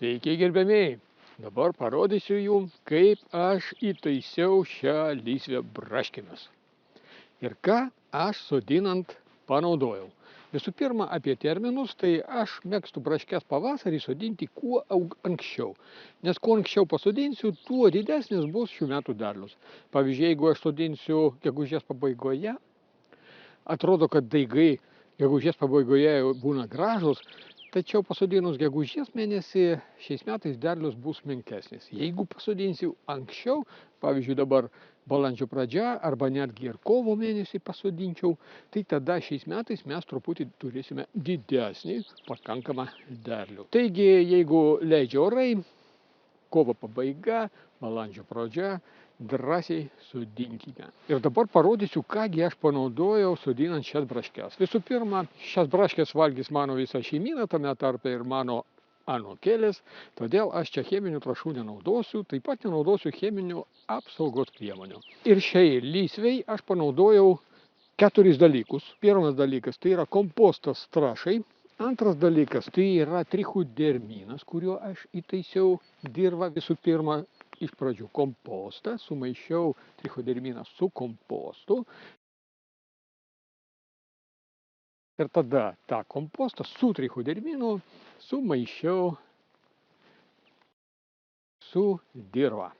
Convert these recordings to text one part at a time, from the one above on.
Sveiki gerbiamieji, dabar parodysiu jums, kaip aš įtaisiau šią lysvę braškėmis. Ir ką aš sodinant panaudojau. Visų pirma, apie terminus, tai aš mėgstu braškes pavasarį sodinti kuo anksčiau. Nes kuo anksčiau pasodinsiu, tuo didesnis bus šių metų derlius. Pavyzdžiui, jeigu aš sodinsiu gegužės pabaigoje, atrodo, kad daigai gegužės pabaigoje būna gražus, tačiau pasodinus gegužės mėnesį šiais metais derlius bus menkesnis. Jeigu pasodinsiu anksčiau, pavyzdžiui dabar balandžio pradžia arba netgi ir kovo mėnesį pasodinčiau, tai tada šiais metais mes truputį turėsime didesnį pakankamą derlių. Taigi, jeigu leidžia orai, kovo pabaiga, balandžio pradžia, drąsiai sodinkime. Ir dabar parodysiu, kągi aš panaudojau sodinant šias braškes. Visų pirma, šias braškes valgys mano visa šeimyna, tame tarpe ir mano anūkėlis, todėl aš čia cheminių trąšų nenaudosiu, taip pat nenaudosiu cheminių apsaugos priemonių. Ir šiai lysvei aš panaudojau 4 dalykus. Pirmas dalykas tai yra kompostas trąšai. Antras dalykas tai yra trichoderminas, kuriuo aš įtaisiau dirvą. Visų pirma, iš pradžių kompostą, sumaišiau trichoderminą su kompostu. Ir tada tą kompostą su trichoderminu sumaišiau su dirva.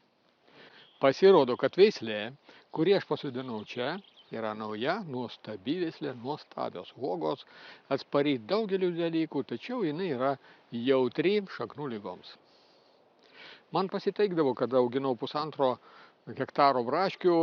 Pasirodo, kad veislė, kurį aš pasodinau čia, yra nauja, nuostabi veislė, nuostabios uogos, atspari daugeliu dalykų, tačiau jinai yra jautri šaknų ligoms. Man pasiteikdavo, kad auginau 1,5 hektaro braškių,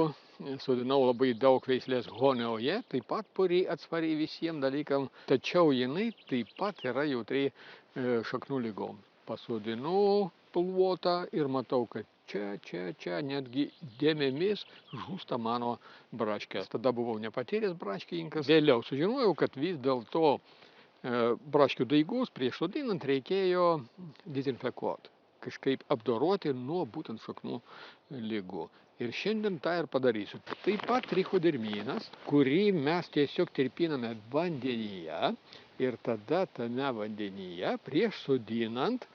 sodinau labai daug veislės honioje, taip pat puri atspari visiems dalykams, tačiau jinai taip pat yra jautri šaknų lygom. Pasodinu pulvotą ir matau, kad čia netgi dėmėmis žūsta mano braškės. Tada buvau nepatyręs braškininkas. Vėliau sužinojau, kad vis dėlto braškių daigus prieš sodinant reikėjo dezinfekuoti, kažkaip apdoroti nuo būtent šaknų ligų. Ir šiandien tą ir padarysiu. Taip pat trichoderminas, kurį mes tiesiog tirpiname vandenyje ir tada tame vandenyje prieš sodinant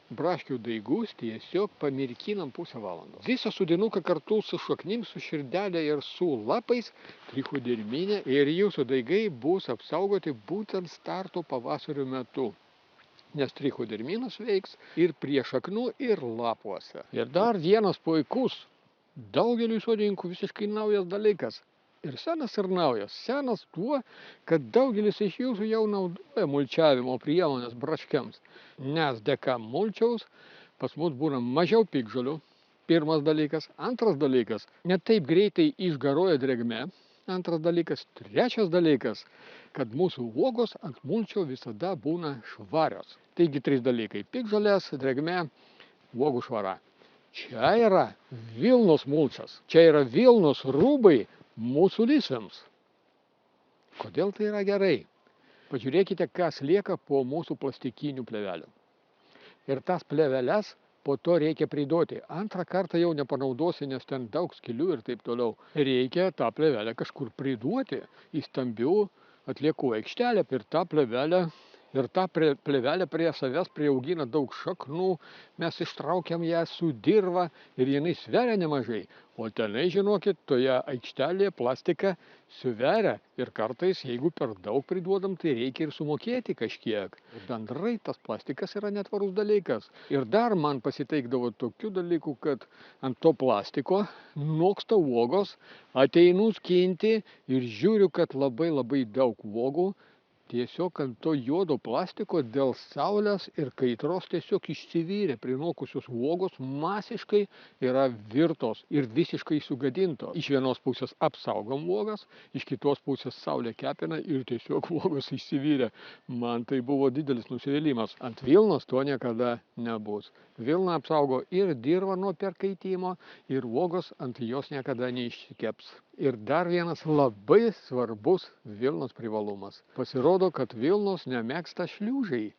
braškių daigus tiesiog pamirkinam pusę valandos. Visą sodinuką kartu su šaknim, su širdelė ir su lapais trichodermine ir jūsų daigai bus apsaugoti būtent starto pavasario metu. Nes trichoderminas veiks ir prie šaknų, ir lapuose. Ir dar vienas puikus, daugeliui sodininkų visiškai naujas dalykas. Ir senas, ir naujas. Senas tuo, kad daugelis iš jūsų jau naudoja mulčiavimo priemonės braškiams. Nes dėka mulčiaus pas mus būna mažiau piktžolių. Pirmas dalykas. Antras dalykas, ne taip greitai išgaruoja drėgmė. Antras dalykas. Trečias dalykas, kad mūsų uogos ant mulčio visada būna švarios. Taigi 3 dalykai. Piktžolės, drėgmė, uogų švara. Čia yra vilnos mulčas. Čia yra vilnos rūbai mūsų lysvėms. Kodėl tai yra gerai? Pažiūrėkite, kas lieka po mūsų plastikinių plėvelių. Ir tas plėveles po to reikia priduoti. Antrą kartą jau nepanaudosi, nes ten daug skylių ir taip toliau. Reikia tą plėvelę kažkur priduoti į stambių atliekų aikštelę ir tą plėvelę. Ir tą plėvelę prie savęs priaugina daug šaknų, mes ištraukiam ją su dirva ir jinai sveria nemažai. O tenai, žinokit, toje aikštelėje plastiką sveria ir kartais, jeigu per daug priduodam, tai reikia ir sumokėti kažkiek. Bendrai tas plastikas yra netvarus dalykas. Ir dar man pasiteikdavo tokių dalykų, kad ant to plastiko noksta uogos, ateinu skinti ir žiūriu, kad labai daug uogų tiesiog ant to juodo plastiko dėl saulės ir kaitros tiesiog išsivyrė. Prinokusios uogos masiškai yra virtos ir visiškai sugadintos. Iš vienos pusės apsaugom uogas, iš kitos pusės saulė kepina ir tiesiog uogos išsivyrė. Man tai buvo didelis nusivylimas. Ant vilnos to niekada nebus. Vilna apsaugo ir dirvą nuo perkaitimo, ir uogos ant jos niekada neišsikeps. Ir dar vienas labai svarbus vilnos privalumas. Pasirodo, kad vilnos nemėgsta šliūžai.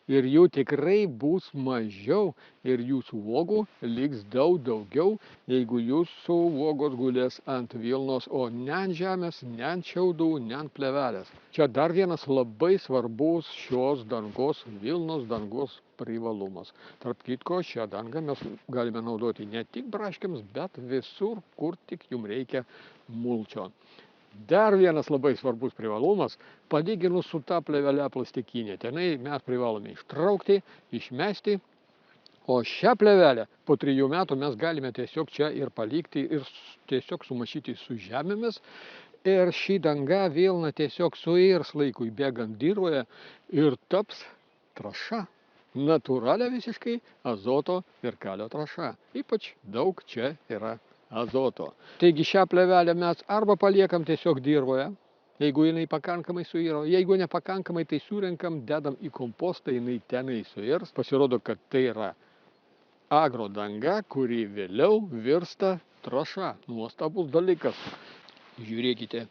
ir jų tikrai bus mažiau ir jūsų uogų liks daug daugiau, jeigu jūsų uogos gulės ant vilnos, o ne ant žemės, ne ant šiaudų, ne ant plėvelės. Čia dar vienas labai svarbus šios dangos, vilnos dangos privalumas. Tarp kitko, šią dangą mes galime naudoti ne tik braškėms, bet visur, kur tik jums reikia mulčio. Dar vienas labai svarbus privalumas, palyginus su ta plėvelė plastikinė. Tenai mes privalome ištraukti, išmesti, o šią plėvelę po 3 metų mes galime tiesiog čia ir palikti ir tiesiog sumaišyti su žemėmis. Ir ši danga vilna tiesiog suirs laikui bėgant dirvoje ir taps trąša. Natūralia visiškai azoto ir kalio trąša. Ypač daug čia yra azoto. Taigi šią plėvelę mes arba paliekam tiesiog dirvoje, jeigu jinai pakankamai suiro, jeigu nepakankamai, tai surenkam, dedam į kompostą, jinai tenai suirs. Pasirodo, kad tai yra agrodanga, kuri vėliau virsta trąša. Nuostabus dalykas. Žiūrėkite,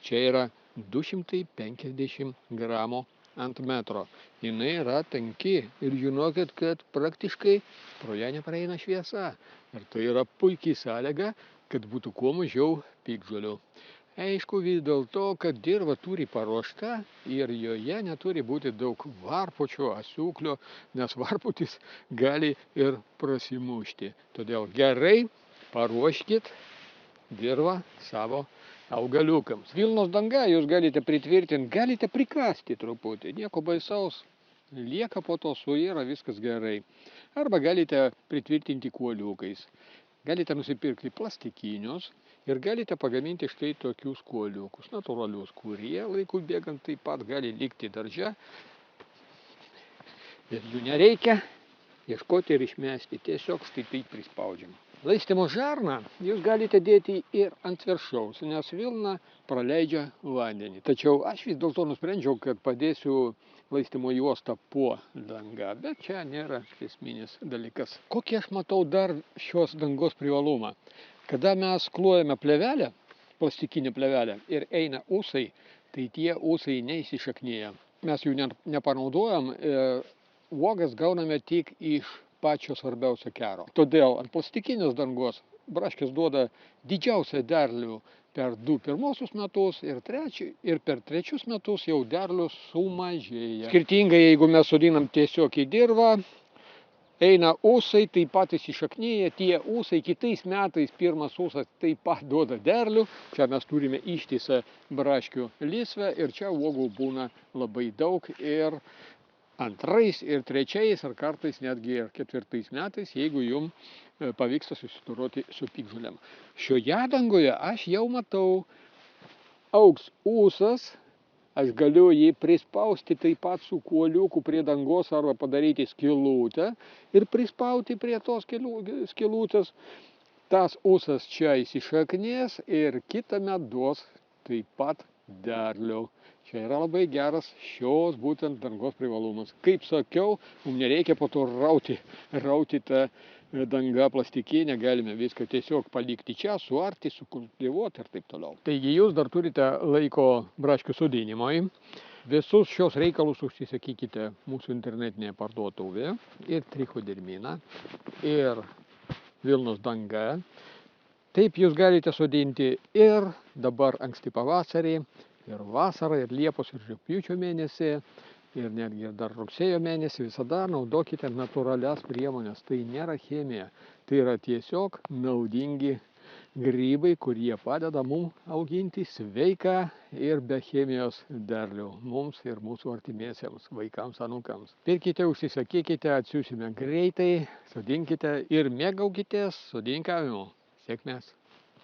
čia yra 250 gramų ant metro. Jinai yra tanki ir žinokit, kad praktiškai pro ją nepraeina šviesa. Ir tai yra puikiai sąlyga, kad būtų kuo mažiau piktžolių. Aišku, vis dėlto, kad dirva turi paruošta ir joje neturi būti daug varpučio, asiuklio, nes varputis gali ir prasimušti. Todėl gerai paruoškit dirvą savo augaliukams. Vilnos danga jūs galite pritvirtinti, galite prikasti truputį, nieko baisaus, lieka po to suyra, viskas gerai. Arba galite pritvirtinti kuoliukais. Galite nusipirkti plastikinius ir galite pagaminti štai tokius kuoliukus, natūralius, kurie laikui bėgant taip pat gali likti darže. Ir jų nereikia ieškoti ir išmesti, tiesiog štai taip prispaudžiam. Laistymo žarną jūs galite dėti ir ant viršaus, nes vilna praleidžia vandenį. Tačiau aš vis dėlto nusprendžiau, kad padėsiu laistymo juostą po danga, bet čia nėra esminis dalykas. Kokį aš matau dar šios dangos privalumą? Kada mes klojame plėvelę, plastikinę plėvelę, ir eina ūsai, tai tie ūsai neįsišaknėja. Mes jų nepanaudojam, uogas gauname tik iš pačio svarbiausio kero. Todėl ant plastikinės dangos braškės duoda didžiausią derlių per 2 pirmosius metus ir per 3 metus jau derlius sumažėja. Skirtingai, jeigu mes sodinam tiesiog į dirvą, eina ūsai, taip pat įsišaknėja, tie ūsai kitais metais pirmas ūsas taip pat duoda derlių. Čia mes turime ištisą braškių lysvę ir čia uogų būna labai daug ir 2. ir 3. ar kartais netgi ir 4. metais, jeigu jums pavyksta susidoroti su piktžolėm. Šioje dangoje aš jau matau, augs ūsas, aš galiu jį prispausti taip pat su kuoliuku prie dangos arba padaryti skylutę ir prispauti prie tos skylutės. Tas ūsas čia įsišaknės ir kitąmet duos taip pat derlių. Čia yra labai geras šios būtent dangos privalumas. Kaip sakiau, mums nereikia po to rauti tą dangą plastikinę, galime viską tiesiog palikti čia, suarti, sukultivuoti ir taip toliau. Taigi jūs dar turite laiko braškių sodinimui. Visus šios reikalus užsisakykite mūsų internetinėje parduotuvėje, ir trichoderminą, ir vilnos danga. Taip jūs galite sodinti ir dabar anksti pavasarį, ir vasarą, ir Liepos, ir rugpjūčio mėnesį, ir netgi dar rugsėjo mėnesį. Visada naudokite natūralias priemonės. Tai nėra chemija. Tai yra tiesiog naudingi grybai, kurie padeda mums auginti sveiką ir be chemijos derlių. Mums ir mūsų artimiesiems vaikams, anūkams. Pirkite, užsisakykite, atsiųsime greitai, sodinkite ir mėgaukitės sodinkavimu. Sėkmės!